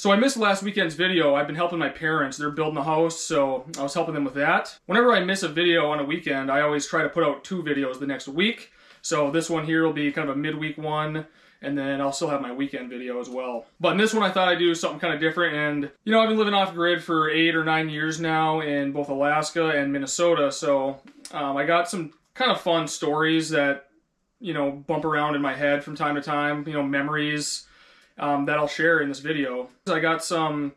So I missed last weekend's video. I've been helping my parents. They're building a house, so I was helping them with that. Whenever I miss a video on a weekend, I always try to put out 2 videos the next week. So this one here will be kind of a midweek one, and then I'll still have my weekend video as well. But in this one, I thought I'd do something kind of different. And, you know, I've been living off grid for 8 or 9 years now in both Alaska and Minnesota. So I got some kind of fun stories that, you know, bump around in my head from time to time, you know, memories that I'll share in this video. I got some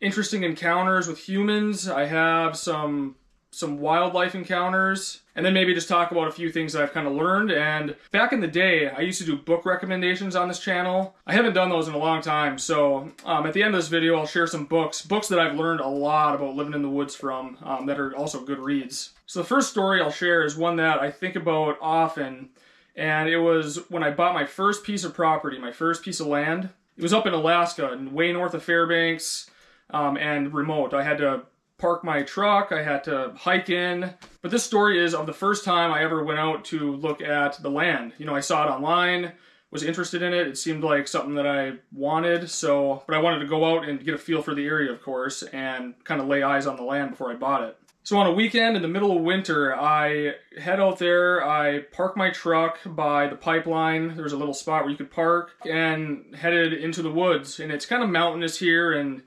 interesting encounters with humans. I have some wildlife encounters, and then maybe just talk about a few things that I've kind of learned. And back in the day, I used to do book recommendations on this channel. I haven't done those in a long time, so at the end of this video, I'll share some books that I've learned a lot about living in the woods from, that are also good reads. So the first story I'll share is one that I think about often, and it was when I bought my first piece of property, my first piece of land. It was up in Alaska, way north of Fairbanks, and remote. I had to park my truck, I had to hike in. But this story is of the first time I ever went out to look at the land. You know, I saw it online, was interested in it. It seemed like something that I wanted, but I wanted to go out and get a feel for the area, of course, and kind of lay eyes on the land before I bought it. So on a weekend in the middle of winter, I head out there, I park my truck by the pipeline. There was a little spot where you could park, and headed into the woods. And it's kind of mountainous here, and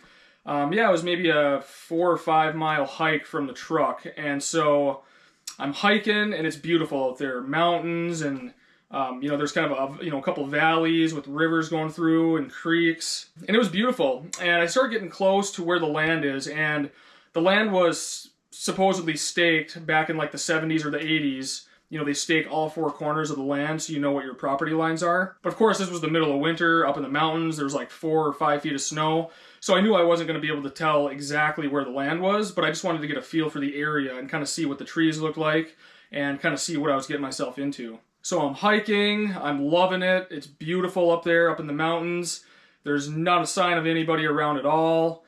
yeah, it was maybe a 4 or 5 mile hike from the truck. And so I'm hiking, and it's beautiful out there. Mountains, and you know, there's kind of a couple valleys with rivers going through and creeks. And it was beautiful. And I started getting close to where the land is, and the land was supposedly staked back in like the 70s or the 80s. You know, they stake all 4 corners of the land so you know what your property lines are. But of course, this was the middle of winter up in the mountains. There was like 4 or 5 feet of snow. So I knew I wasn't going to be able to tell exactly where the land was, but I just wanted to get a feel for the area and kind of see what the trees looked like and kind of see what I was getting myself into. So I'm hiking. I'm loving it. It's beautiful up there, up in the mountains. There's not a sign of anybody around at all.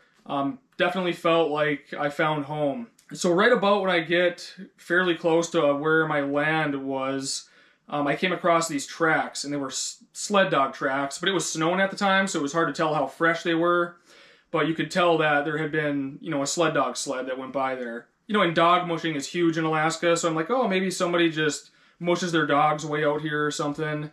Definitely felt like I found home. So right about when I get fairly close to where my land was, I came across these tracks, and they were sled dog tracks, but it was snowing at the time, so it was hard to tell how fresh they were. But you could tell that there had been, you know, a sled dog sled that went by there. You know, and dog mushing is huge in Alaska, so I'm like, oh, maybe somebody just mushes their dogs way out here or something.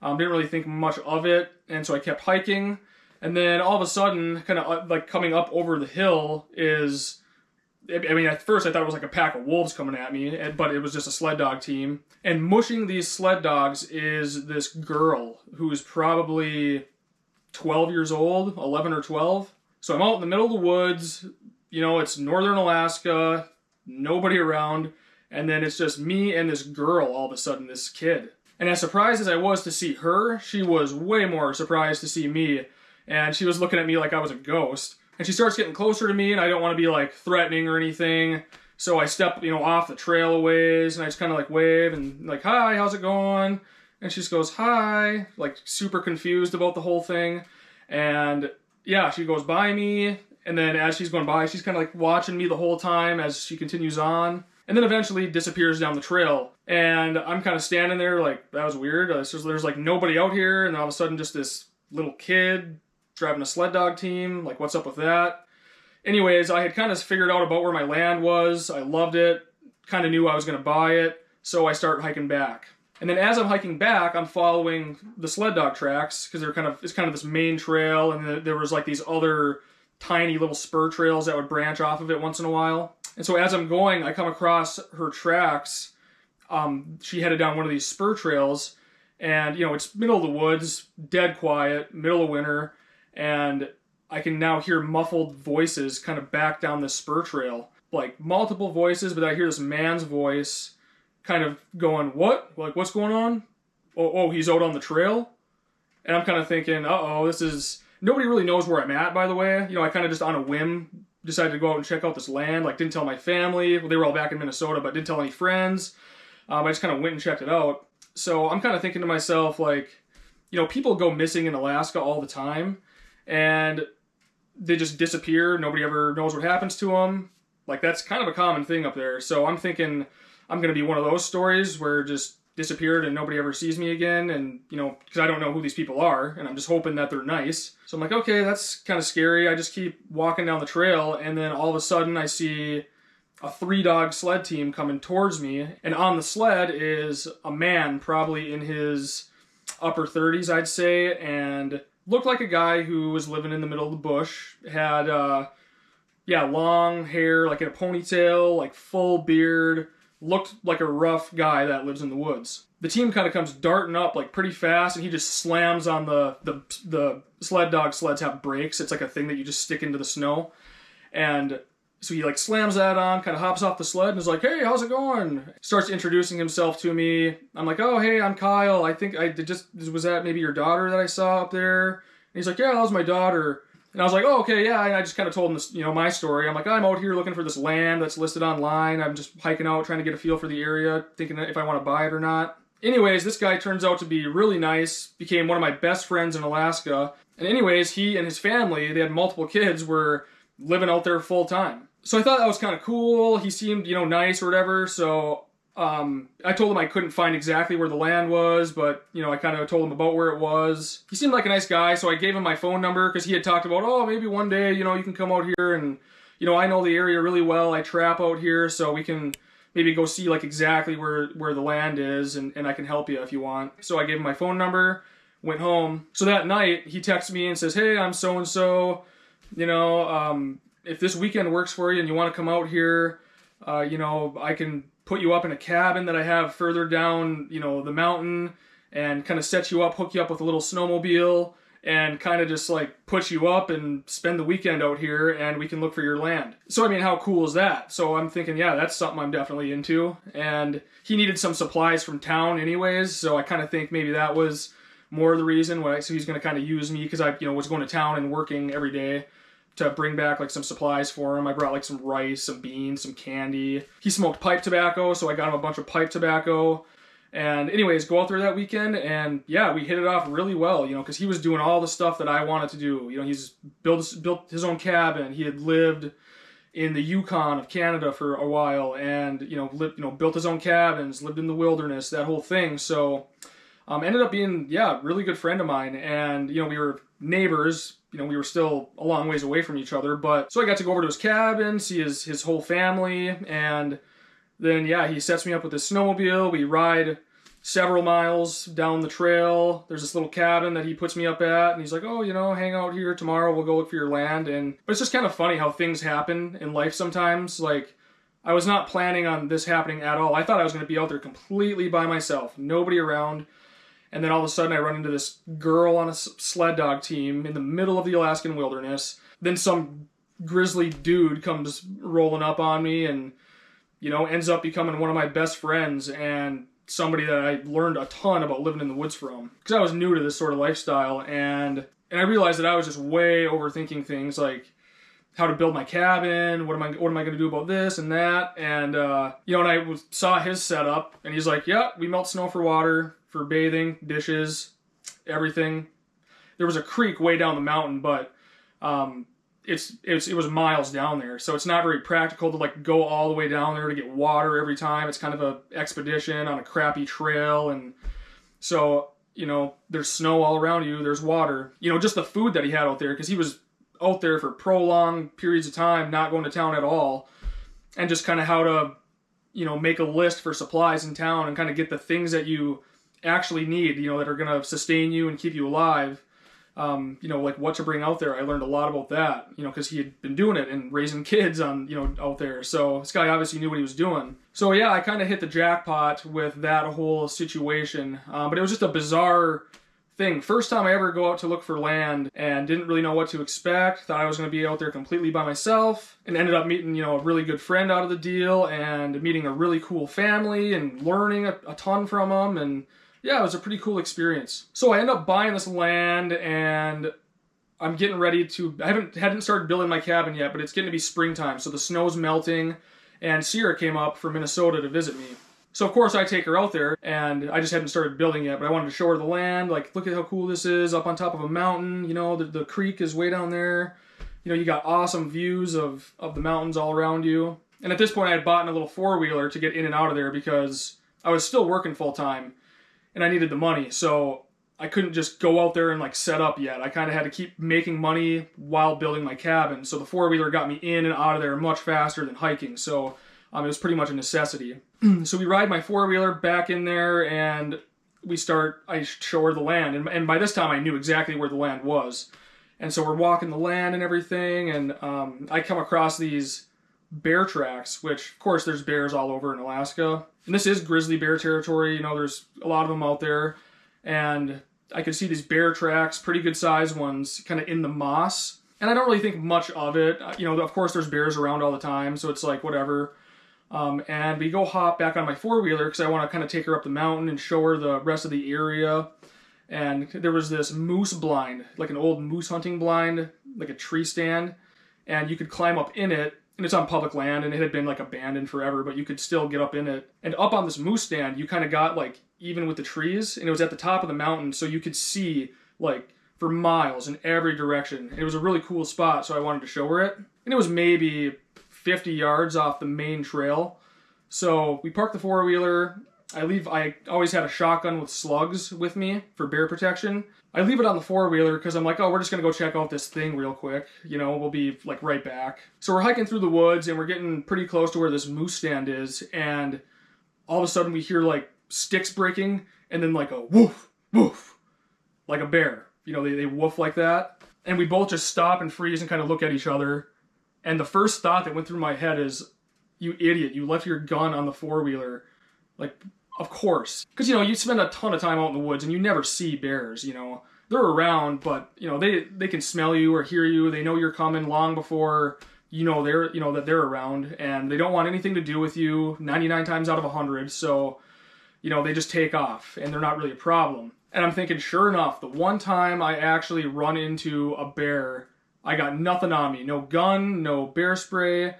Didn't really think much of it, and so I kept hiking. And then all of a sudden, kind of like coming up over the hill is, I mean, at first I thought it was like a pack of wolves coming at me, but it was just a sled dog team. And mushing these sled dogs is this girl who's probably 12 years old, 11 or 12. So I'm out in the middle of the woods, you know, it's northern Alaska, nobody around, and then it's just me and this girl all of a sudden, this kid. And as surprised as I was to see her, she was way more surprised to see me, and she was looking at me like I was a ghost. And she starts getting closer to me, and I don't want to be like threatening or anything. So I step, you know, off the trail a ways, and I just kind of like wave and like, hi, how's it going? And she just goes, hi, like super confused about the whole thing. And yeah, she goes by me, and then as she's going by, she's kind of like watching me the whole time as she continues on. And then eventually disappears down the trail. And I'm kind of standing there like, that was weird. There's like nobody out here, and all of a sudden just this little kid driving a sled dog team, like what's up with that? Anyways, I had kind of figured out about where my land was. I loved it, kind of knew I was going to buy it, so I start hiking back. And then as I'm hiking back, I'm following the sled dog tracks, because it's kind of this main trail, and there was like these other tiny little spur trails that would branch off of it once in a while. And so as I'm going, I come across her tracks. She headed down one of these spur trails, and you know, it's middle of the woods, dead quiet, middle of winter, and I can now hear muffled voices kind of back down this spur trail. Like multiple voices, but I hear this man's voice kind of going, what? Like, what's going on? Oh, he's out on the trail? And I'm kind of thinking, uh-oh, nobody really knows where I'm at, by the way. You know, I kind of just on a whim decided to go out and check out this land. Like, didn't tell my family. Well, they were all back in Minnesota, but didn't tell any friends. I just kind of went and checked it out. So I'm kind of thinking to myself, like, you know, people go missing in Alaska all the time, and they just disappear. Nobody ever knows what happens to them. Like, that's kind of a common thing up there. So I'm thinking I'm going to be one of those stories where just disappeared and nobody ever sees me again, and because I don't know who these people are, and I'm just hoping that they're nice. So I'm like, okay, that's kind of scary. I just keep walking down the trail, and then all of a sudden I see a 3-dog sled team coming towards me, and on the sled is a man probably in his upper 30s, I'd say, and looked like a guy who was living in the middle of the bush. Had long hair, like in a ponytail, like full beard. Looked like a rough guy that lives in the woods. The team kind of comes darting up like pretty fast, and he just slams on the sled dog. Sleds have brakes. It's like a thing that you just stick into the snow. And so he like slams that on, kind of hops off the sled and is like, hey, how's it going? Starts introducing himself to me. I'm like, oh, hey, I'm Kyle. I think was that maybe your daughter that I saw up there? And he's like, yeah, that was my daughter. And I was like, oh, okay, yeah. And I just kind of told him this, my story. I'm like, I'm out here looking for this land that's listed online. I'm just hiking out, trying to get a feel for the area, thinking if I want to buy it or not. Anyways, this guy turns out to be really nice, became one of my best friends in Alaska. And anyways, he and his family, they had multiple kids, were living out there full time. So I thought that was kind of cool. He seemed, nice or whatever. So I told him I couldn't find exactly where the land was, but, I kind of told him about where it was. He seemed like a nice guy, so I gave him my phone number because he had talked about, oh, maybe one day, you can come out here and, I know the area really well. I trap out here, so we can maybe go see like exactly where the land is, and I can help you if you want. So I gave him my phone number, went home. So that night, he texts me and says, hey, I'm so-and-so, if this weekend works for you and you want to come out here, I can put you up in a cabin that I have further down, the mountain, and kind of set you up, hook you up with a little snowmobile, and kind of just like put you up and spend the weekend out here, and we can look for your land. So, I mean, how cool is that? So I'm thinking, yeah, that's something I'm definitely into. And he needed some supplies from town anyways, so I kind of think maybe that was more the reason why. So he's going to kind of use me because I, was going to town and working every day to bring back like some supplies for him. I brought like some rice, some beans, some candy. He smoked pipe tobacco, so I got him a bunch of pipe tobacco. And anyways, go out there that weekend, and yeah, we hit it off really well, because he was doing all the stuff that I wanted to do. He's built his own cabin. He had lived in the Yukon of Canada for a while, and built his own cabins, lived in the wilderness, that whole thing. So ended up being really good friend of mine, and we were neighbors. We were still a long ways away from each other, but so I got to go over to his cabin, see his whole family, and then he sets me up with his snowmobile. We ride several miles down the trail. There's this little cabin that he puts me up at, and he's like, oh, hang out here tomorrow. We'll go look for your land. But it's just kind of funny how things happen in life sometimes. Like, I was not planning on this happening at all. I thought I was going to be out there completely by myself, nobody around. And then all of a sudden I run into this girl on a sled dog team in the middle of the Alaskan wilderness. Then some grizzly dude comes rolling up on me and, ends up becoming one of my best friends and somebody that I learned a ton about living in the woods from. Because I was new to this sort of lifestyle, and I realized that I was just way overthinking things like how to build my cabin, what am I going to do about this and that, and and I saw his setup, and he's like, yeah, we melt snow for water, for bathing, dishes, everything. There was a creek way down the mountain, but it was miles down there, so it's not very practical to like go all the way down there to get water every time. It's kind of a expedition on a crappy trail, and so there's snow all around you, there's water. Just the food that he had out there, because he was out there for prolonged periods of time, not going to town at all, and just kind of how to make a list for supplies in town and kind of get the things that you actually need, that are going to sustain you and keep you alive. Like what to bring out there. I learned a lot about that, because he had been doing it and raising kids on, out there. So this guy obviously knew what he was doing. So yeah, I kind of hit the jackpot with that whole situation. But it was just a bizarre thing. First time I ever go out to look for land and didn't really know what to expect. Thought I was going to be out there completely by myself, and ended up meeting, a really good friend out of the deal and meeting a really cool family and learning a ton from them. And yeah, it was a pretty cool experience. So I end up buying this land, and I'm getting ready to, I hadn't started building my cabin yet, but it's getting to be springtime, so the snow's melting, and Sierra came up from Minnesota to visit me. So of course I take her out there, and I just hadn't started building yet, but I wanted to show her the land, like, look at how cool this is, up on top of a mountain, the creek is way down there, you got awesome views of the mountains all around you. And at this point I had bought a little four-wheeler to get in and out of there, because I was still working full time and I needed the money. So I couldn't just go out there and like set up yet. I kind of had to keep making money while building my cabin. So the four-wheeler got me in and out of there much faster than hiking. So it was pretty much a necessity. So we ride my four-wheeler back in there and I show her the land. And by this time I knew exactly where the land was. And so we're walking the land and everything. And I come across these bear tracks, which of course there's bears all over in Alaska. And this is grizzly bear territory. You know, there's a lot of them out there. And I could see these bear tracks, pretty good sized ones, kind of in the moss. And I don't really think much of it. You know, of course there's bears around all the time, so it's like whatever. And we go hop back on my four-wheeler because I want to kind of take her up the mountain and show her the rest of the area. And there was this moose blind, like an old moose hunting blind, like a tree stand. And you could climb up in it. And it's on public land, and it had been like abandoned forever, but you could still get up in it. And up on this moose stand, you kind of got like even with the trees, and it was at the top of the mountain, so you could see like for miles in every direction. And it was a really cool spot, so I wanted to show her it. And it was maybe 50 yards off the main trail. So we parked the four-wheeler. I always had a shotgun with slugs with me for bear protection. I leave it on the four-wheeler because I'm like, oh, we're just going to go check out this thing real quick. You know, we'll be like right back. So we're hiking through the woods and we're getting pretty close to where this moose stand is. And all of a sudden we hear like sticks breaking and then like a woof, woof, like a bear. You know, they woof like that. And we both just stop and freeze and kind of look at each other. And the first thought that went through my head is, you idiot, you left your gun on the four-wheeler. Like, of course. Because, you know, you spend a ton of time out in the woods and you never see bears, you know. They're around, but, you know, they can smell you or hear you. They know you're coming long before that they're around. And they don't want anything to do with you 99 times out of 100. So, you know, they just take off and they're not really a problem. And I'm thinking, sure enough, the one time I actually run into a bear, I got nothing on me. No gun, no bear spray.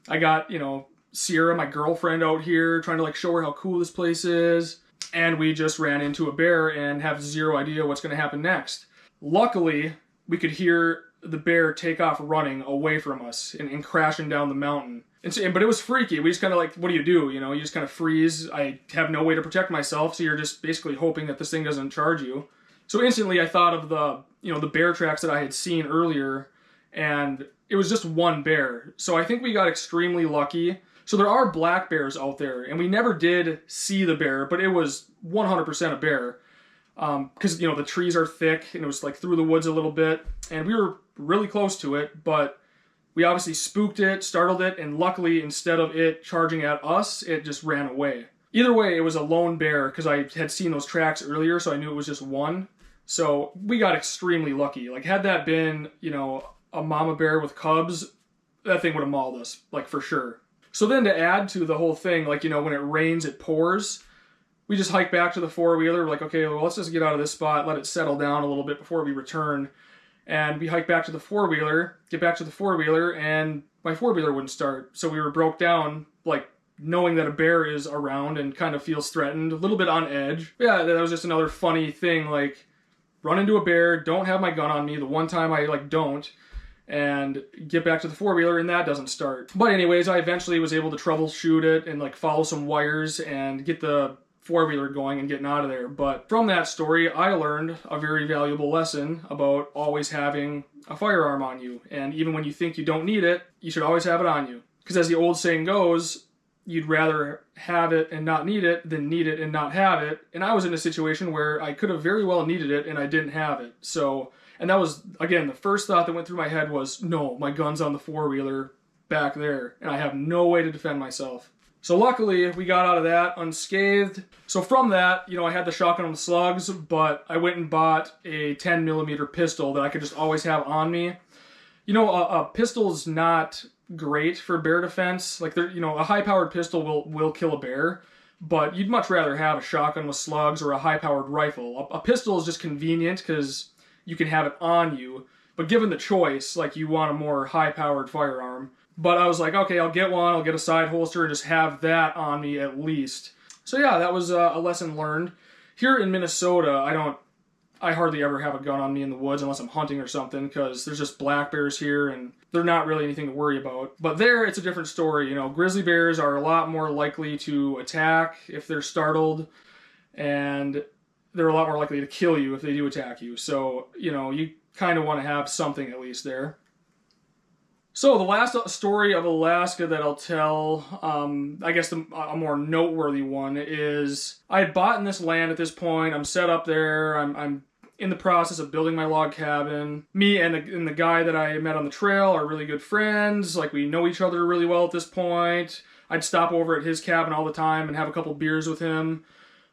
I got, you know, Sierra, my girlfriend, out here trying to like show her how cool this place is. And we just ran into a bear and have zero idea what's going to happen next. Luckily, we could hear the bear take off running away from us and crashing down the mountain. But it was freaky. We just kind of like, what do? You know, you just kind of freeze. I have no way to protect myself, so you're just basically hoping that this thing doesn't charge you. So instantly I thought of the bear tracks that I had seen earlier, and it was just one bear. So I think we got extremely lucky. So there are black bears out there, and we never did see the bear, but it was 100% a bear. Because, you know, the trees are thick, and it was like through the woods a little bit, and we were really close to it, but we obviously spooked it, startled it, and luckily, instead of it charging at us, it just ran away. Either way, it was a lone bear, because I had seen those tracks earlier, so I knew it was just one. So we got extremely lucky. Like, had that been, you know, a mama bear with cubs, that thing would have mauled us, like, for sure. So then to add to the whole thing, like, you know, when it rains, it pours. We just hike back to the four-wheeler. We're like, okay, well, let's just get out of this spot, let it settle down a little bit before we return. And we hike back to the four-wheeler, get back to the four-wheeler, and my four-wheeler wouldn't start. So we were broke down, like, knowing that a bear is around and kind of feels threatened, a little bit on edge. Yeah, that was just another funny thing, like, run into a bear, don't have my gun on me, the one time I, like, don't, and get back to the four-wheeler, and that doesn't start. But anyways, I eventually was able to troubleshoot it and, like, follow some wires and get the four-wheeler going and getting out of there. But from that story, I learned a very valuable lesson about always having a firearm on you. And even when you think you don't need it, you should always have it on you. Because as the old saying goes, you'd rather have it and not need it than need it and not have it. And I was in a situation where I could have very well needed it and I didn't have it. So, and that was, again, the first thought that went through my head was, no, my gun's on the four-wheeler back there, and I have no way to defend myself. So luckily, we got out of that unscathed. So from that, you know, I had the shotgun with slugs, but I went and bought a 10mm pistol that I could just always have on me. You know, a pistol's not great for bear defense. Like, you know, a high-powered pistol will kill a bear, but you'd much rather have a shotgun with slugs or a high-powered rifle. A pistol is just convenient because you can have it on you, but given the choice, like, you want a more high-powered firearm. But I was like, okay, I'll get one, I'll get a side holster and just have that on me at least. So yeah, that was a lesson learned. Here in Minnesota, I don't I hardly ever have a gun on me in the woods unless I'm hunting or something, because there's just black bears here and they're not really anything to worry about. But there, it's a different story. You know, grizzly bears are a lot more likely to attack if they're startled, and they're a lot more likely to kill you if they do attack you. So, you know, you kind of want to have something at least there. So the last story of Alaska that I'll tell, I guess a more noteworthy one is I had bought in this land at this point. I'm set up there. I'm in the process of building my log cabin. Me and the guy that I met on the trail are really good friends. Like, we know each other really well at this point. I'd stop over at his cabin all the time and have a couple beers with him,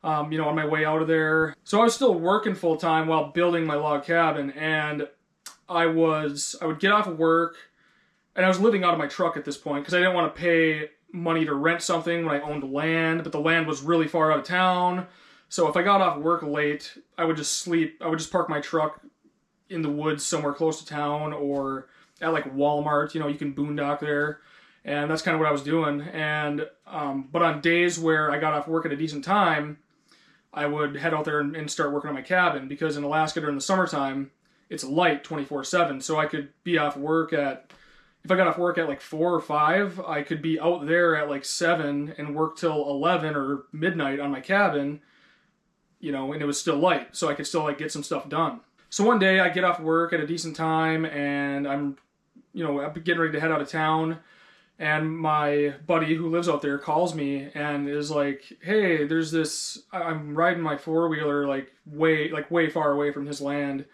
you know, on my way out of there. So I was still working full time while building my log cabin, and I would get off of work. And I was living out of my truck at this point because I didn't want to pay money to rent something when I owned land, but the land was really far out of town. So if I got off work late, I would just sleep. I would just park my truck in the woods somewhere close to town, or at like Walmart. You know, you can boondock there. And that's kind of what I was doing. And but on days where I got off work at a decent time, I would head out there and start working on my cabin, because in Alaska during the summertime, it's light 24/7. So I could be off work if I got off work at like 4 or 5, I could be out there at like 7 and work till 11 or midnight on my cabin, you know, and it was still light, so I could still like get some stuff done. So one day I get off work at a decent time, and I'm getting ready to head out of town, and my buddy who lives out there calls me and is like, "Hey, there's this, I'm riding my four-wheeler like way far away from his land,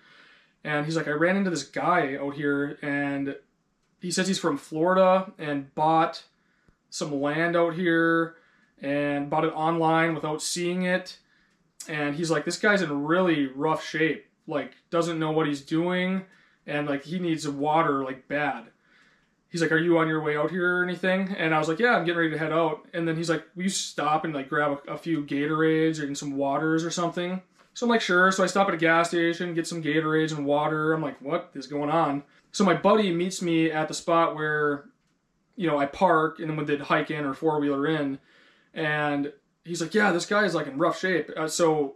and he's like, I ran into this guy out here, and he says he's from Florida and bought some land out here and bought it online without seeing it. And he's like, this guy's in really rough shape, like doesn't know what he's doing, and like he needs water like bad. He's like, are you on your way out here or anything?" And I was like, yeah, I'm getting ready to head out. And then he's like, will you stop and like grab a few Gatorades or some waters or something? So I'm like, sure. So I stop at a gas station, get some Gatorades and water. I'm like, what is going on? So my buddy meets me at the spot where, you know, I park and then we did hike in or four-wheeler in, and he's like, yeah, this guy is like in rough shape. So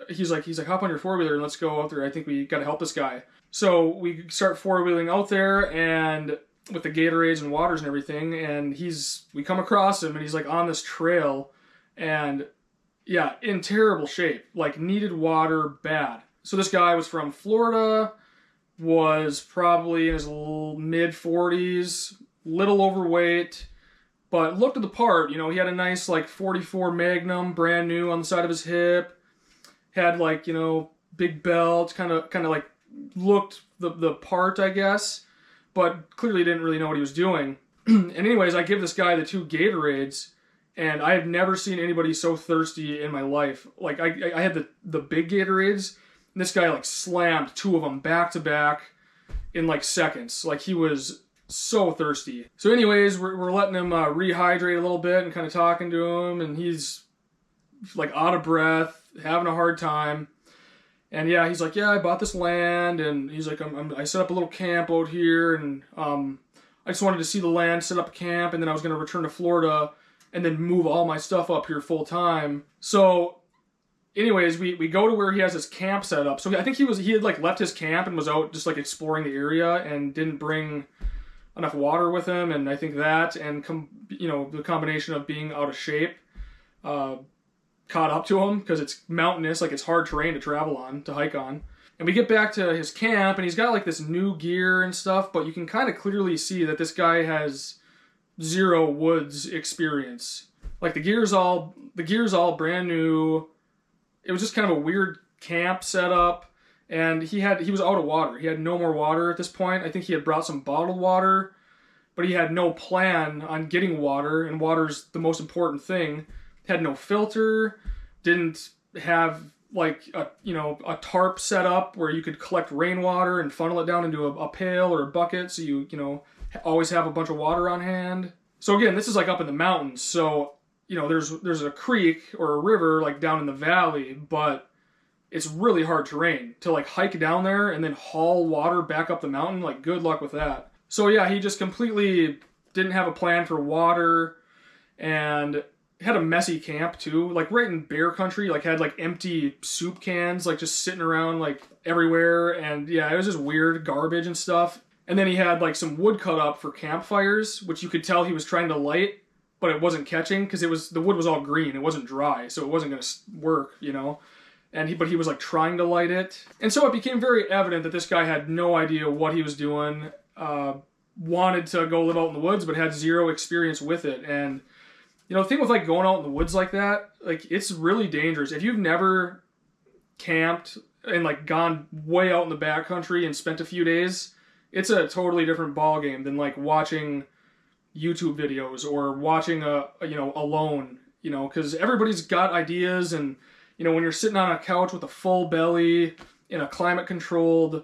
he's like, hop on your four-wheeler and let's go out there. I think we got to help this guy. So we start four-wheeling out there, and with the Gatorades and waters and everything, and we come across him, and he's like on this trail, and yeah, in terrible shape, like needed water bad. So this guy was from Florida, was probably in his mid-40s, little overweight, but looked the part. You know, he had a nice like 44 Magnum, brand new, on the side of his hip, had like, you know, big belt, kind of like looked the part, I guess, but clearly didn't really know what he was doing. And anyways, I give this guy the 2 Gatorades, and I have never seen anybody so thirsty in my life. Like I had the big Gatorades, and this guy like slammed 2 of them back to back in like seconds. Like he was so thirsty. So anyways, we're letting him rehydrate a little bit and kind of talking to him, and he's like out of breath, having a hard time. And yeah, he's like, yeah, I bought this land, and he's like, I set up a little camp out here, and I just wanted to see the land, set up a camp, and then I was going to return to Florida and then move all my stuff up here full time. So anyways, we go to where he has his camp set up. So I think he had like left his camp and was out just like exploring the area and didn't bring enough water with him. And I think that, and the combination of being out of shape caught up to him, because it's mountainous, like it's hard terrain to travel on, to hike on. And we get back to his camp, and he's got like this new gear and stuff, but you can kind of clearly see that this guy has 0 woods experience. Like the gear's all brand new. It was just kind of a weird camp setup, and he was out of water. He had no more water at this point. I think he had brought some bottled water, but he had no plan on getting water, and water's the most important thing. Had no filter, didn't have like a tarp set up where you could collect rainwater and funnel it down into a pail or a bucket, so you always have a bunch of water on hand. So again, this is like up in the mountains, so there's a creek or a river like down in the valley, but it's really hard terrain to like hike down there and then haul water back up the mountain. Like, good luck with that. So yeah, he just completely didn't have a plan for water, and had a messy camp too, like right in bear country, like had like empty soup cans, like just sitting around like everywhere. And yeah, it was just weird garbage and stuff. And then he had like some wood cut up for campfires, which you could tell he was trying to light, but it wasn't catching because the wood was all green. It wasn't dry, so it wasn't going to work, you know. But he was like trying to light it. And so it became very evident that this guy had no idea what he was doing, wanted to go live out in the woods, but had zero experience with it. And, you know, the thing with like going out in the woods like that, like it's really dangerous. If you've never camped and like gone way out in the backcountry and spent a few days, it's a totally different ball game than like watching YouTube videos or watching alone, you know, because everybody's got ideas. And you know, when you're sitting on a couch with a full belly in a climate controlled,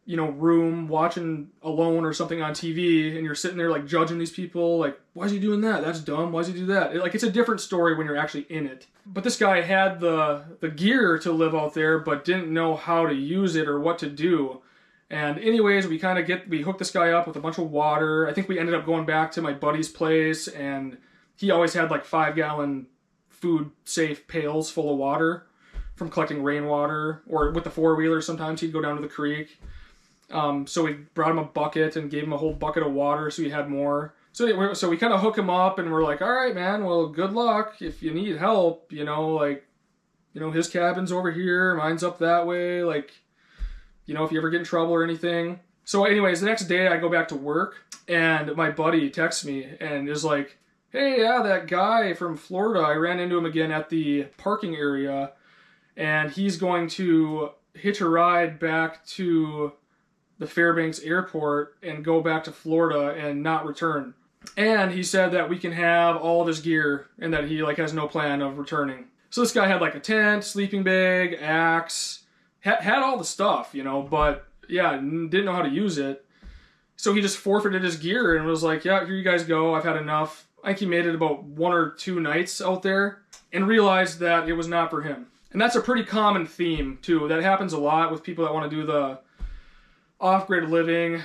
you know, room watching Alone or something on TV, and you're sitting there like judging these people, like, why is he doing that? That's dumb. Why does he do that? It's a different story when you're actually in it. But this guy had the gear to live out there, but didn't know how to use it or what to do. And anyways, we hooked this guy up with a bunch of water. I think we ended up going back to my buddy's place, and he always had like 5-gallon food safe pails full of water from collecting rainwater, or with the 4-wheeler sometimes he'd go down to the creek. So we brought him a bucket and gave him a whole bucket of water so he had more. So we kind of hook him up, and we're like, all right, man, well, good luck. If you need help, you know, like, you know, his cabin's over here, mine's up that way, like, you know, if you ever get in trouble or anything. So anyways, the next day I go back to work, and my buddy texts me and is like, hey, yeah, that guy from Florida, I ran into him again at the parking area, and he's going to hitch a ride back to the Fairbanks airport and go back to Florida and not return. And he said that we can have all of his gear and that he like has no plan of returning. So this guy had like a tent, sleeping bag, axe, had all the stuff, you know, but yeah, didn't know how to use it. So he just forfeited his gear and was like, yeah, here you guys go, I've had enough. I think he made it about 1 or 2 nights out there and realized that it was not for him. And that's a pretty common theme too. That happens a lot with people that want to do the off-grid living,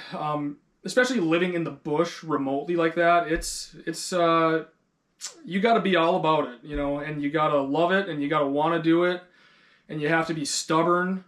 especially living in the bush remotely like that. It's you got to be all about it, you know, and you got to love it, and you got to want to do it, and you have to be stubborn,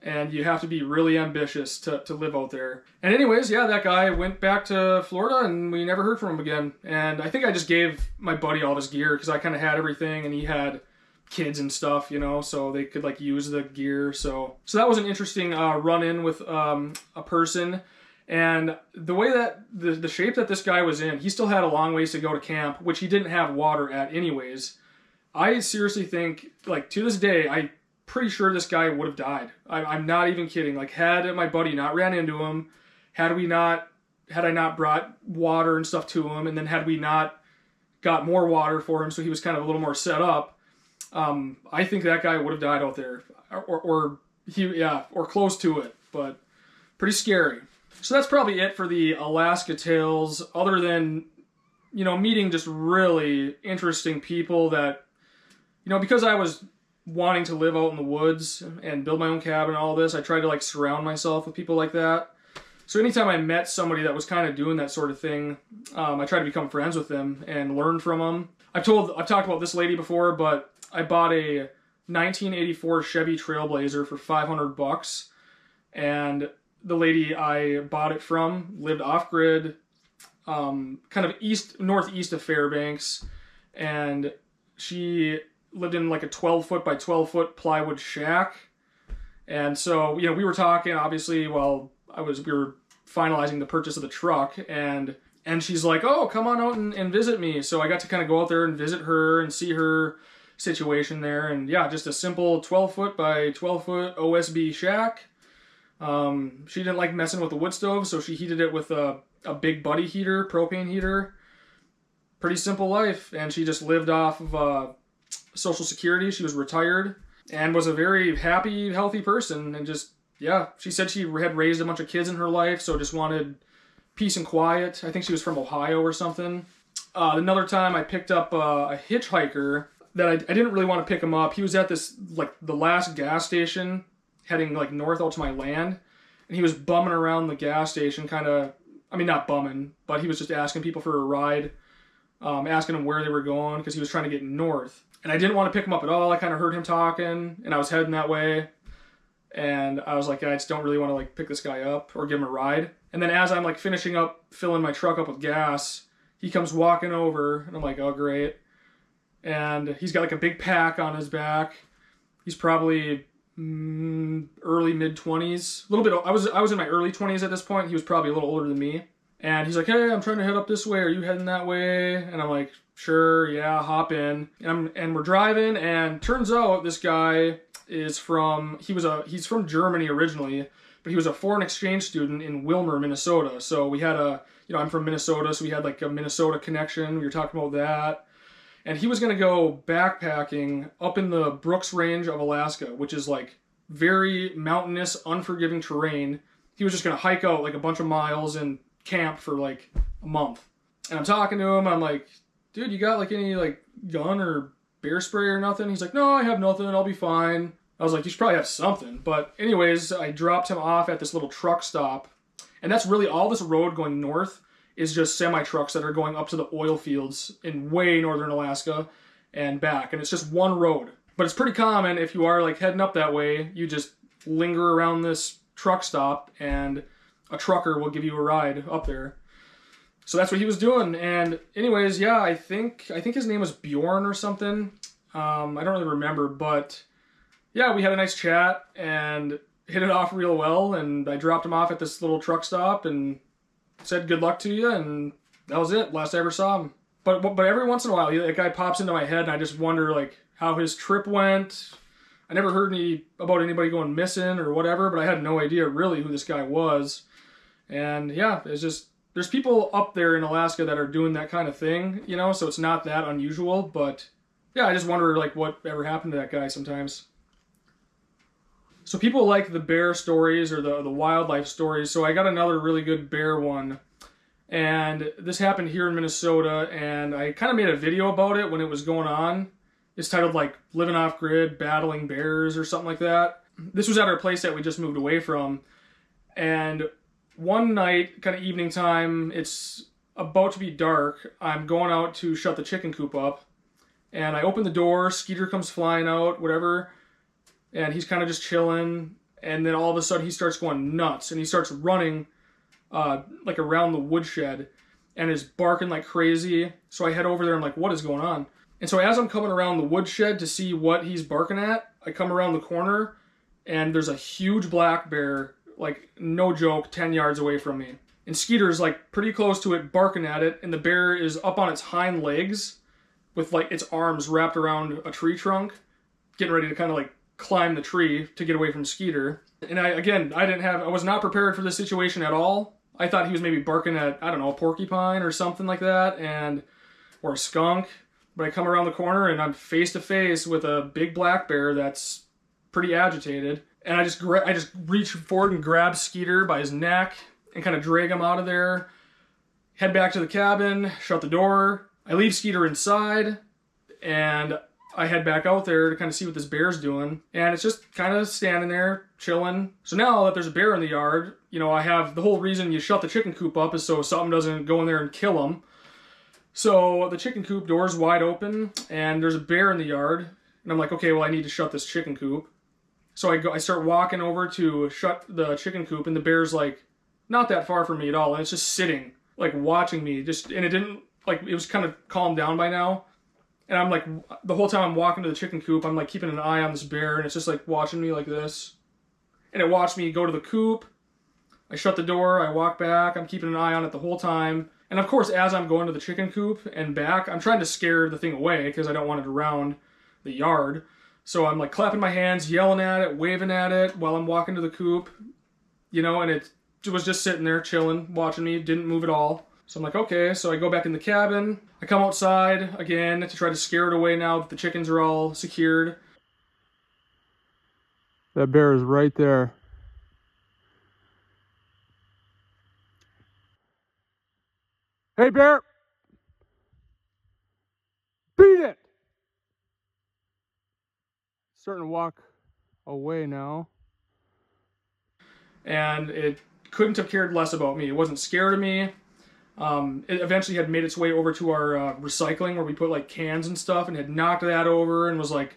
and you have to be really ambitious to live out there. And anyways, yeah, that guy went back to Florida, and we never heard from him again. And I think I just gave my buddy all of his gear because I kind of had everything, and he had kids and stuff, you know, so they could like use the gear. So that was an interesting run-in with a person. And the way that the shape that this guy was in, he still had a long ways to go to camp, which he didn't have water at anyways. I seriously think, like, to this day, I'm pretty sure this guy would have died. I'm not even kidding. Like, had my buddy not ran into him, had I not brought water and stuff to him, and then had we not got more water for him so he was kind of a little more set up, I think that guy would have died out there, or close to it, but pretty scary. So that's probably it for the Alaska tales, other than, you know, meeting just really interesting people that, you know, because I was wanting to live out in the woods and build my own cabin and all this, I tried to like surround myself with people like that. So anytime I met somebody that was kind of doing that sort of thing, I tried to become friends with them and learn from them. I've talked about this lady before, but I bought a 1984 Chevy Trailblazer for $500, and the lady I bought it from lived off-grid, kind of northeast of Fairbanks, and she lived in like a 12-foot by 12-foot plywood shack. And so, you know, we were talking, obviously, while we were finalizing the purchase of the truck, and she's like, oh, come on out and visit me. So I got to kind of go out there and visit her and see her situation there. And yeah, just a simple 12-foot by 12-foot OSB shack. She didn't like messing with the wood stove, so she heated it with a big buddy heater, propane heater. Pretty simple life. And she just lived off of Social Security. She was retired and was a very happy, healthy person. And just, yeah, she said she had raised a bunch of kids in her life, so just wanted peace and quiet. I think she was from Ohio or something. Another time I picked up a hitchhiker that I didn't really want to pick him up. He was at this, like, the last gas station heading, like, north out to my land. And he was bumming around the gas station, kind of, I mean, not bumming, but he was just asking people for a ride asking him where they were going because he was trying to get north. And I didn't want to pick him up at all. I kind of heard him talking, and I was heading that way. And I was like, I just don't really want to like pick this guy up or give him a ride. And then as I'm like finishing up filling my truck up with gas, he comes walking over, and I'm like, oh great. And he's got like a big pack on his back. He's probably early mid-20s, a little bit. I was in my early 20s at this point. He was probably a little older than me. And he's like, hey, I'm trying to head up this way. Are you heading that way? And I'm like, sure, yeah, hop in. And we're driving, and turns out this guy is he's from Germany originally, but he was a foreign exchange student in Wilmer, Minnesota. So we had I'm from Minnesota, so we had like a Minnesota connection. We were talking about that. And he was going to go backpacking up in the Brooks Range of Alaska, which is like very mountainous, unforgiving terrain. He was just going to hike out like a bunch of miles and camp for like a month. And I'm talking to him. I'm like, dude, you got like any like gun or bear spray or nothing? He's like, no, I have nothing. I'll be fine. I was like, you should probably have something. But anyways, I dropped him off at this little truck stop. And that's really all this road going north is just semi-trucks that are going up to the oil fields in way northern Alaska and back. And it's just one road. But it's pretty common if you are like heading up that way, you just linger around this truck stop and a trucker will give you a ride up there. So that's what he was doing. And anyways, yeah, I think his name was Bjorn or something. I don't really remember, but yeah, we had a nice chat and hit it off real well. And I dropped him off at this little truck stop and said good luck to you, and that was it. Last I ever saw him. But every once in a while, that guy pops into my head, and I just wonder like how his trip went. I never heard about anybody going missing or whatever, but I had no idea really who this guy was. And yeah, it's just there's people up there in Alaska that are doing that kind of thing, so it's not that unusual. But yeah, I just wonder like what ever happened to that guy sometimes. So people like the bear stories or the wildlife stories, so I got another really good bear one. And this happened here in Minnesota, and I kind of made a video about it when it was going on. It's titled like Living Off Grid, Battling Bears or something like that. This was at our place that we just moved away from. And one night, kind of evening time, it's about to be dark. I'm going out to shut the chicken coop up. And I open the door, Skeeter comes flying out, whatever. And he's kind of just chilling, and then all of a sudden he starts going nuts, and he starts running like around the woodshed, and is barking like crazy. So I head over there, and I'm like, what is going on? And so as I'm coming around the woodshed to see what he's barking at, I come around the corner, and there's a huge black bear, like no joke, 10 yards away from me. And Skeeter's like pretty close to it, barking at it, and the bear is up on its hind legs with like its arms wrapped around a tree trunk, getting ready to kind of like climb the tree to get away from Skeeter. And I was not prepared for this situation at all. I thought he was maybe barking at, I don't know, a porcupine or something like that, or a skunk. But I come around the corner and I'm face to face with a big black bear that's pretty agitated. And I just reach forward and grab Skeeter by his neck and kind of drag him out of there. Head back to the cabin, shut the door. I leave Skeeter inside, and I head back out there to kind of see what this bear's doing, and it's just kind of standing there, chilling. So now that there's a bear in the yard, I have the whole reason you shut the chicken coop up is so something doesn't go in there and kill them. So the chicken coop door's wide open, and there's a bear in the yard, and I'm like, okay, well, I need to shut this chicken coop. So I start walking over to shut the chicken coop, and the bear's like not that far from me at all, and it's just sitting, like watching me, and it didn't, like, it was kind of calmed down by now. And I'm like, the whole time I'm walking to the chicken coop, I'm like keeping an eye on this bear, and it's just like watching me like this. And it watched me go to the coop. I shut the door, I walk back, I'm keeping an eye on it the whole time. And of course, as I'm going to the chicken coop and back, I'm trying to scare the thing away because I don't want it around the yard. So I'm like clapping my hands, yelling at it, waving at it while I'm walking to the coop. And it was just sitting there chilling, watching me, didn't move at all. So I'm like, okay, so I go back in the cabin. I come outside again to try to scare it away now that the chickens are all secured. That bear is right there. Hey, bear! Beat it! Starting to walk away now. And it couldn't have cared less about me. It wasn't scared of me. It eventually had made its way over to our recycling where we put like cans and stuff, and had knocked that over and was like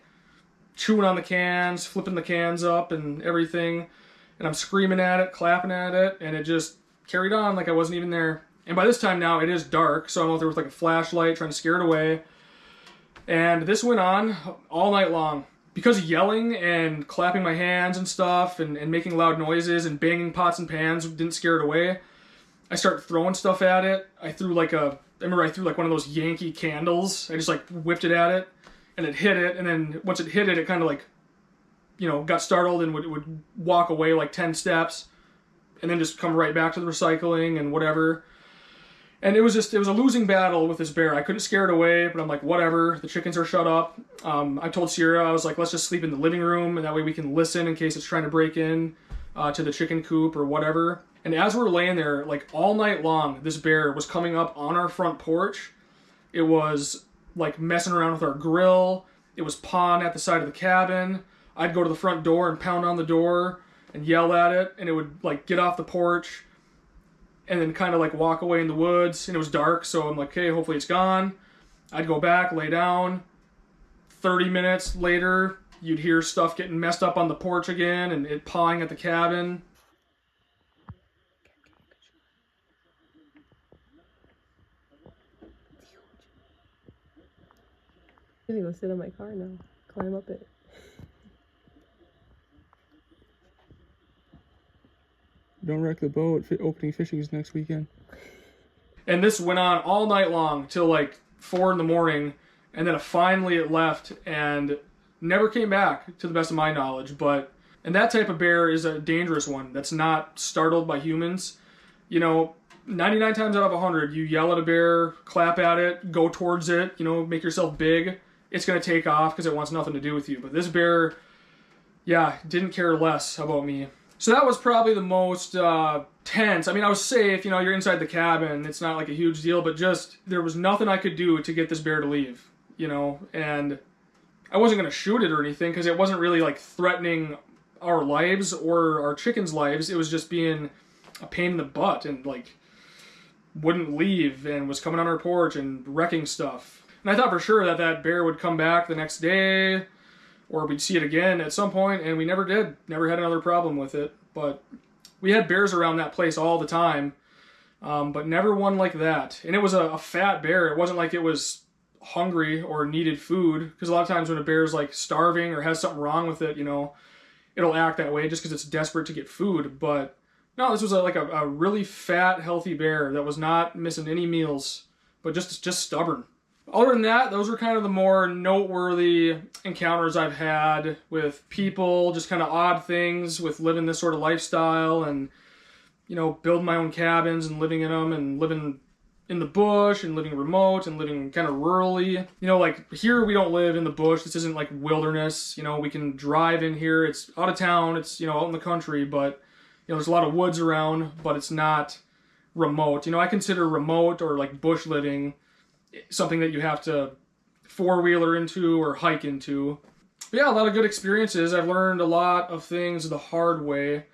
chewing on the cans, flipping the cans up and everything. And I'm screaming at it, clapping at it, and it just carried on like I wasn't even there. And by this time now, it is dark, so I'm out there with like a flashlight trying to scare it away. And this went on all night long. Because of yelling and clapping my hands and stuff and making loud noises and banging pots and pans didn't scare it away, I started throwing stuff at it. I remember I threw like one of those Yankee candles. I just like whipped it at it, and it hit it. And then once it hit it, it kind of like, got startled and would walk away like 10 steps and then just come right back to the recycling and whatever. And it was a losing battle with this bear. I couldn't scare it away, but I'm like, whatever, the chickens are shut up. I told Sierra, I was like, let's just sleep in the living room, and that way we can listen in case it's trying to break in to the chicken coop or whatever. And as we were laying there, like all night long, this bear was coming up on our front porch. It was like messing around with our grill. It was pawing at the side of the cabin. I'd go to the front door and pound on the door and yell at it, and it would like get off the porch and then kind of like walk away in the woods. And it was dark, so I'm like, okay, hopefully it's gone. I'd go back, lay down. 30 minutes later, you'd hear stuff getting messed up on the porch again and it pawing at the cabin. I'm gonna go sit in my car now, climb up it. Don't wreck the boat. Opening fishing is next weekend. And this went on all night long till like 4 in the morning, and then finally it left and never came back to the best of my knowledge. And that type of bear is a dangerous one that's not startled by humans. 99 times out of 100, you yell at a bear, clap at it, go towards it, make yourself big. It's going to take off because it wants nothing to do with you. But this bear, didn't care less about me. So that was probably the most tense. I mean, I was safe, you're inside the cabin. It's not like a huge deal, but just there was nothing I could do to get this bear to leave, and I wasn't going to shoot it or anything because it wasn't really like threatening our lives or our chickens' lives. It was just being a pain in the butt and like wouldn't leave and was coming on our porch and wrecking stuff. And I thought for sure that bear would come back the next day, or we'd see it again at some point, and we never did. Never had another problem with it. But we had bears around that place all the time, but never one like that. And it was a fat bear. It wasn't like it was hungry or needed food, because a lot of times when a bear's like starving or has something wrong with it, it'll act that way just because it's desperate to get food. But no, this was like a really fat, healthy bear that was not missing any meals, but just stubborn. Other than that, those were kind of the more noteworthy encounters I've had with people, just kind of odd things with living this sort of lifestyle and, building my own cabins and living in them and living in the bush and living remote and living kind of rurally. Like here we don't live in the bush. This isn't like wilderness. We can drive in here. It's out of town. It's, out in the country, but, there's a lot of woods around, but it's not remote. I consider remote or like bush living something that you have to four-wheeler into or hike into. But yeah, a lot of good experiences. I've learned a lot of things the hard way,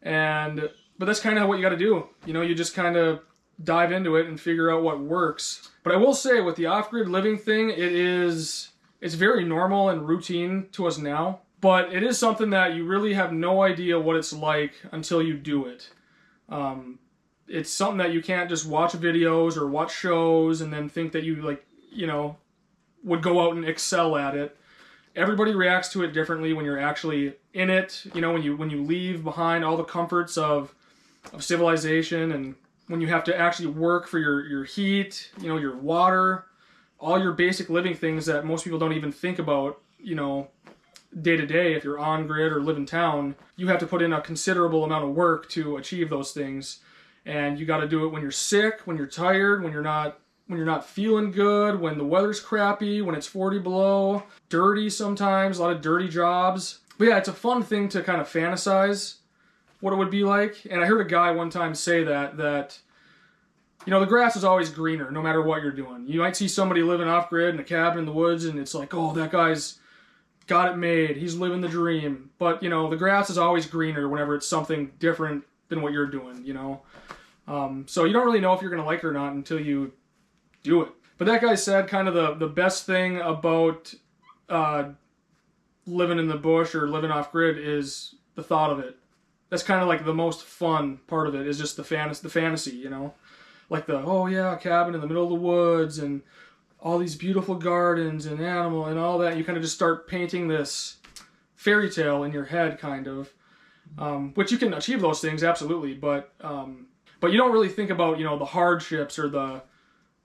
but that's kind of what you got to do. You just kind of dive into it and figure out what works. But I will say with the off-grid living thing, it's very normal and routine to us now, but it is something that you really have no idea what it's like until you do it. It's something that you can't just watch videos or watch shows and then think that you would go out and excel at it. Everybody reacts to it differently when you're actually in it. When you leave behind all the comforts of civilization, and when you have to actually work for your heat, your water, all your basic living things that most people don't even think about, day to day. If you're on grid or live in town, you have to put in a considerable amount of work to achieve those things. And you got to do it when you're sick, when you're tired, when you're not feeling good, when the weather's crappy, when it's 40 below, dirty sometimes, a lot of dirty jobs. But yeah, it's a fun thing to kind of fantasize what it would be like. And I heard a guy one time say that the grass is always greener no matter what you're doing. You might see somebody living off-grid in a cabin in the woods, and it's like, oh, that guy's got it made. He's living the dream. But, the grass is always greener whenever it's something different than what you're doing, So you don't really know if you're going to like it or not until you do it. But that guy said kind of the best thing about living in the bush or living off grid is the thought of it. That's kind of like the most fun part of it, is just the fantasy, you know? Like oh yeah, cabin in the middle of the woods and all these beautiful gardens and animal and all that. You kind of just start painting this fairy tale in your head, kind of. Which you can achieve those things, absolutely, but you don't really think about, you know, the hardships or the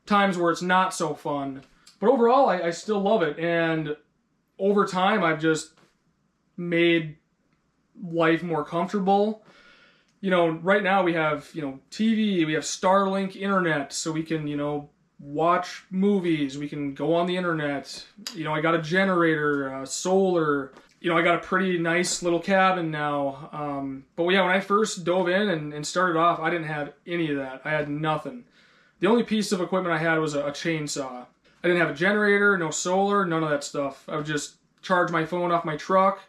times where it's not so fun. But overall, I still love it, and over time, I've just made life more comfortable. You know, right now we have, you know, TV, we have Starlink internet, so we can, you know, watch movies, we can go on the internet. You know, I got a generator, solar. You know, I got a pretty nice little cabin now. But yeah, when I first dove in and started off, I didn't have any of that. I had nothing. The only piece of equipment I had was a chainsaw. I didn't have a generator, no solar, none of that stuff. I would just charge my phone off my truck.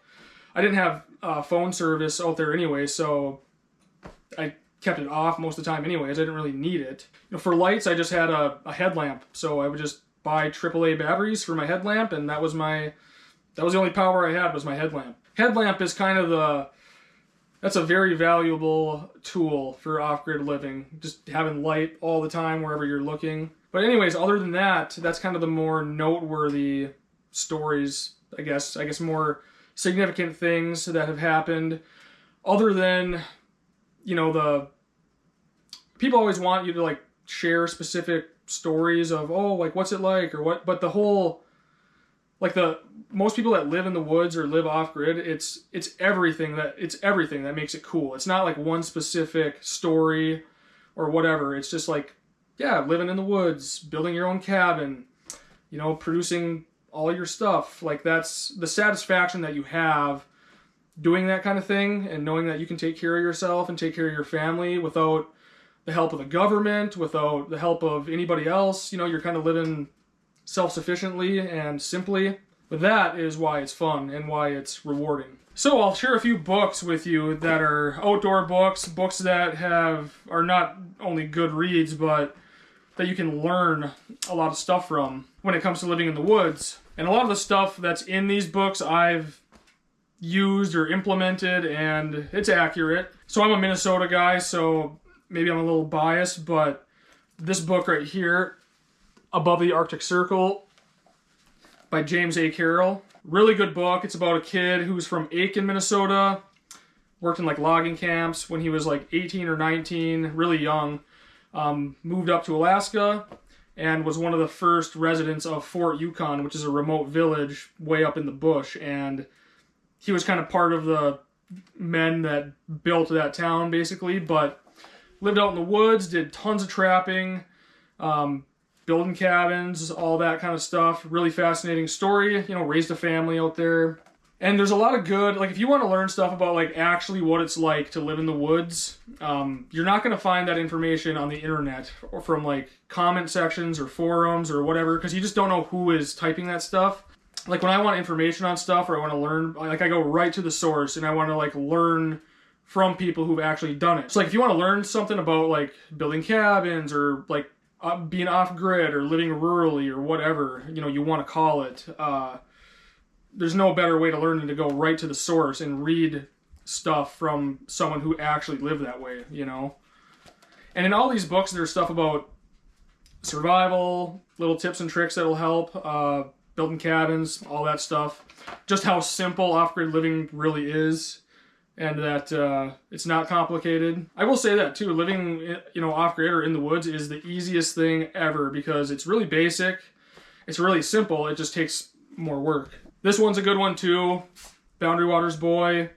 I didn't have phone service out there anyway, so I kept it off most of the time anyways. I didn't really need it. You know, for lights, I just had a headlamp, so I would just buy AAA batteries for my headlamp, and that was the only power I had, was my headlamp. Headlamp is kind of that's a very valuable tool for off-grid living, just having light all the time wherever you're looking. But anyways, other than that, that's kind of the more noteworthy stories, I guess more significant things that have happened, other than, you know, the people always want you to like share specific stories of, oh, like what's it like or what, but the whole, like most people that live in the woods or live off grid, it's everything that makes it cool. It's not like one specific story or whatever. It's just like, yeah, living in the woods, building your own cabin, you know, producing all your stuff. Like, that's the satisfaction that you have doing that kind of thing, and knowing that you can take care of yourself and take care of your family without the help of the government, without the help of anybody else. You know, you're kind of living self-sufficiently and simply. But that is why it's fun and why it's rewarding. So I'll share a few books with you that are outdoor books that are not only good reads, but that you can learn a lot of stuff from when it comes to living in the woods. And a lot of the stuff that's in these books I've used or implemented, and it's accurate. So I'm a Minnesota guy, so maybe I'm a little biased, but this book right here, Above the Arctic Circle, by James A. Carroll. Really good book. It's about a kid who's from Aiken, Minnesota, worked in like logging camps when he was like 18 or 19, really young. Moved up to Alaska and was one of the first residents of Fort Yukon, which is a remote village way up in the bush. And he was kind of part of the men that built that town, basically, but lived out in the woods, did tons of trapping, building cabins, all that kind of stuff. Really fascinating story. You know, raised a family out there. And there's a lot of good, like if you want to learn stuff about like actually what it's like to live in the woods, you're not going to find that information on the internet or from like comment sections or forums or whatever, because you just don't know who is typing that stuff. Like when I want information on stuff or I want to learn, like I go right to the source and I want to like learn from people who've actually done it. So like if you want to learn something about like building cabins or like being off grid or living rurally or whatever, you know, you want to call it, there's no better way to learn than to go right to the source and read stuff from someone who actually lived that way, you know? And in all these books, there's stuff about survival, little tips and tricks that'll help, building cabins, all that stuff. Just how simple off-grid living really is, and that it's not complicated. I will say that too, living, you know, off-grid or in the woods is the easiest thing ever because it's really basic, it's really simple, it just takes more work. This one's a good one too, Boundary Waters Boy.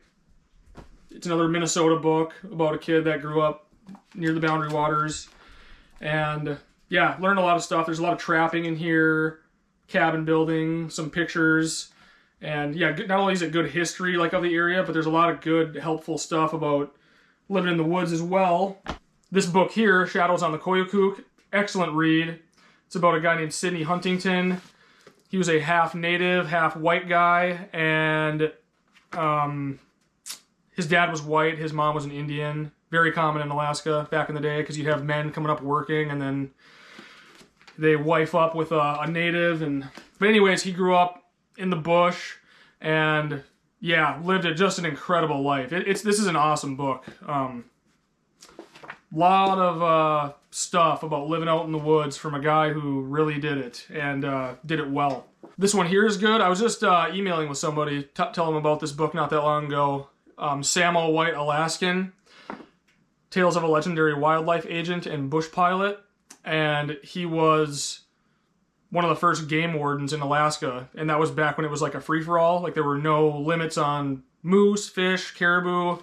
It's another Minnesota book about a kid that grew up near the Boundary Waters. And yeah, learned a lot of stuff. There's a lot of trapping in here, cabin building, some pictures. And yeah, not only is it good history like of the area, but there's a lot of good, helpful stuff about living in the woods as well. This book here, Shadows on the Koyukuk, excellent read. It's about a guy named Sidney Huntington. He was a half native, half white guy, and his dad was white, his mom was an Indian, very common in Alaska back in the day because you have men coming up working and then they wife up with a native. But anyways, he grew up in the bush and yeah, lived just an incredible life. This is an awesome book. Lot of stuff about living out in the woods from a guy who really did it and did it well. This one here is good. I was just emailing with somebody, telling them about this book not that long ago. Samo White Alaskan, Tales of a Legendary Wildlife Agent and Bush Pilot. And he was one of the first game wardens in Alaska. And that was back when it was like a free-for-all. Like there were no limits on moose, fish, caribou.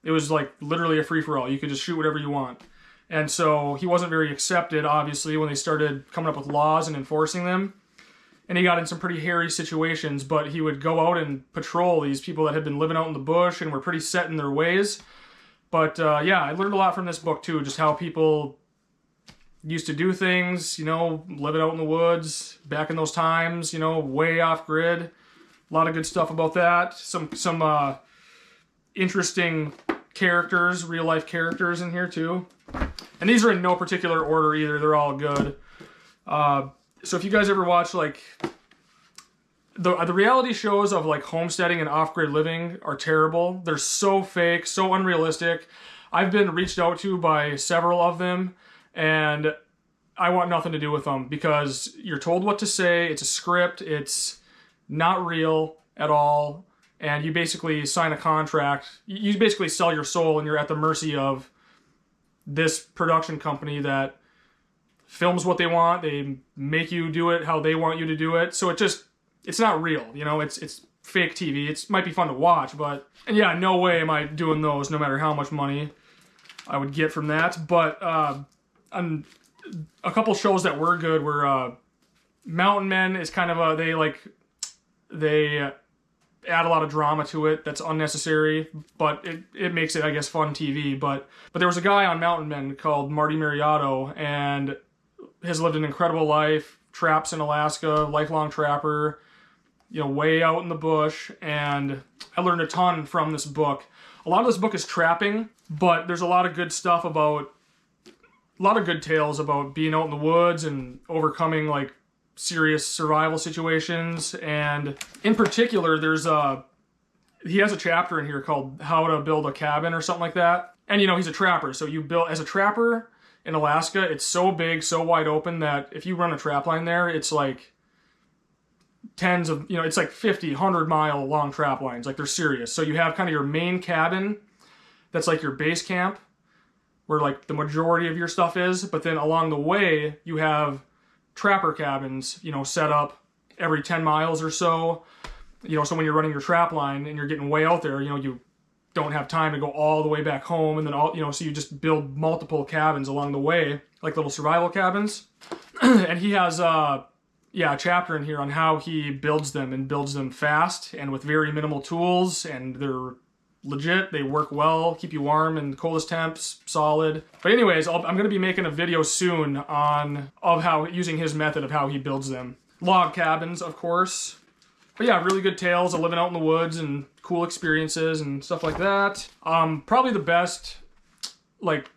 It was like literally a free-for-all. You could just shoot whatever you want. And so he wasn't very accepted, obviously, when they started coming up with laws and enforcing them. And he got in some pretty hairy situations, but he would go out and patrol these people that had been living out in the bush and were pretty set in their ways. But yeah, I learned a lot from this book too, just how people used to do things, you know, living out in the woods back in those times, you know, way off grid. A lot of good stuff about that. Some interesting characters, real life characters in here too. And these are in no particular order either. They're all good. So if you guys ever watch like the reality shows of like homesteading and off-grid living are terrible. They're so fake, so unrealistic. I've been reached out to by several of them and I want nothing to do with them because you're told what to say. It's a script. It's not real at all. And you basically sign a contract. You basically sell your soul and you're at the mercy of this production company that films what they want. They make you do it how they want you to do it. So it's not real, you know, it's fake TV. It might be fun to watch, but, and yeah, no way am I doing those no matter how much money I would get from that. But a couple shows that were good were Mountain Men is kind of they add a lot of drama to it that's unnecessary, but it makes it, I guess, fun TV. But there was a guy on Mountain Men called Marty Mariotto and has lived an incredible life, traps in Alaska, lifelong trapper, you know, way out in the bush, and I learned a ton from this book. A lot of this book is trapping, but there's a lot of good stuff about, a lot of good tales about being out in the woods and overcoming like serious survival situations. And in particular, he has a chapter in here called How to Build a Cabin or something like that. And you know, he's a trapper, so as a trapper in Alaska, it's so big, so wide open that if you run a trap line there, it's like tens of, you know, it's like 50, 100 mile long trap lines. Like they're serious. So you have kind of your main cabin that's like your base camp where like the majority of your stuff is. But then along the way, you have trapper cabins, you know, set up every 10 miles or so. You know, so when you're running your trap line and you're getting way out there, you know, you don't have time to go all the way back home. And then, so you just build multiple cabins along the way, like little survival cabins. And he has, a chapter in here on how he builds them and builds them fast and with very minimal tools. And they're legit. They work well, keep you warm in the coldest temps, solid. But anyways, I'm going to be making a video soon of how, using his method of how he builds them. Log cabins, of course. But yeah, really good tales of living out in the woods and cool experiences and stuff like that. Probably the best, like,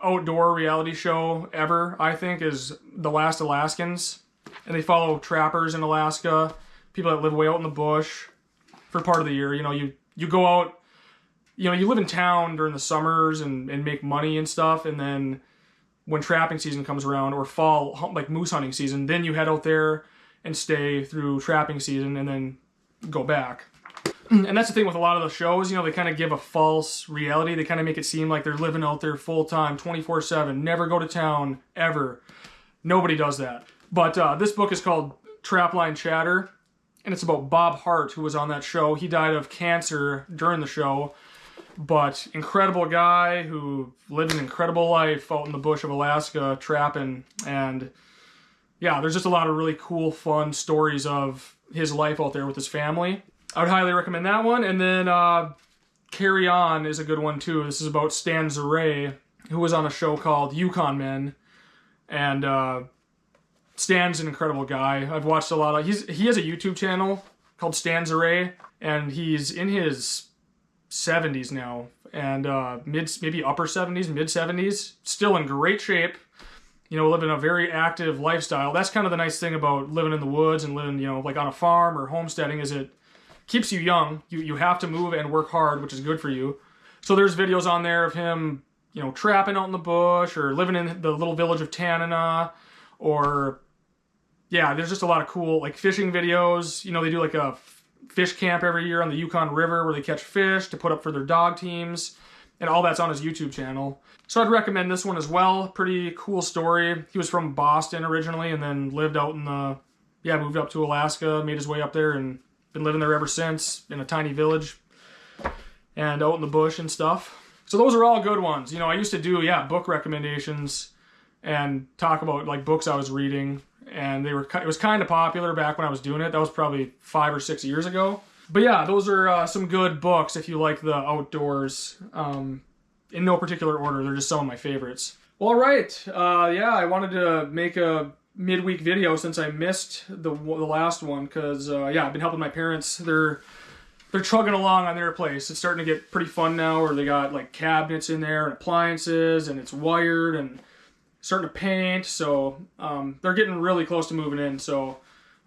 outdoor reality show ever, I think, is The Last Alaskans. And they follow trappers in Alaska, people that live way out in the bush for part of the year. You know, you go out, you know, you live in town during the summers and make money and stuff. And then when trapping season comes around or fall, like moose hunting season, then you head out there and stay through trapping season and then go back. And that's the thing with a lot of the shows, you know, they kind of give a false reality. They kind of make it seem like they're living out there full time, 24/7, never go to town, ever. Nobody does that. But this book is called Trapline Chatter, and it's about Bob Hart, who was on that show. He died of cancer during the show, but incredible guy who lived an incredible life out in the bush of Alaska trapping. And yeah, there's just a lot of really cool, fun stories of his life out there with his family. I would highly recommend that one. And then Carry On is a good one too. This is about Stan Zaray, who was on a show called Yukon Men. And Stan's an incredible guy. I've watched a lot of, he has a YouTube channel called Stan Zaray, and he's in his 70s now. and maybe upper 70s, mid 70s, still in great shape. You know, living a very active lifestyle. That's kind of the nice thing about living in the woods and living, you know, like on a farm or homesteading, is it keeps you young. You have to move and work hard, which is good for you. So there's videos on there of him, you know, trapping out in the bush or living in the little village of Tanana, or yeah, there's just a lot of cool like fishing videos. You know, they do like a fish camp every year on the Yukon River where they catch fish to put up for their dog teams, and all that's on his YouTube channel. So I'd recommend this one as well. Pretty cool story. He was from Boston originally and then lived out in moved up to Alaska, made his way up there and been living there ever since in a tiny village and out in the bush and stuff. So those are all good ones. You know, I used to do, book recommendations and talk about like books I was reading, and it was kind of popular back when I was doing it. That was probably 5 or 6 years ago. But yeah, those are some good books if you like the outdoors. In no particular order, they're just some of my favorites. Well, all right. I wanted to make a midweek video since I missed the last one because, I've been helping my parents. They're chugging along on their place. It's starting to get pretty fun now, where they got like cabinets in there and appliances, and it's wired and starting to paint. So they're getting really close to moving in. So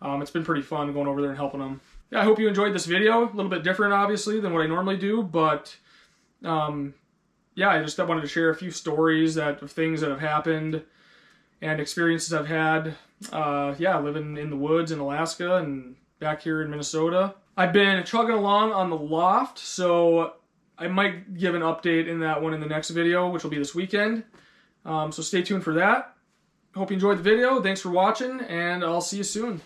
it's been pretty fun going over there and helping them. Yeah, I hope you enjoyed this video. A little bit different, obviously, than what I normally do, but I wanted to share a few stories of things that have happened and experiences I've had, living in the woods in Alaska and back here in Minnesota. I've been chugging along on the loft, so I might give an update in that one in the next video, which will be this weekend. So stay tuned for that. Hope you enjoyed the video. Thanks for watching, and I'll see you soon.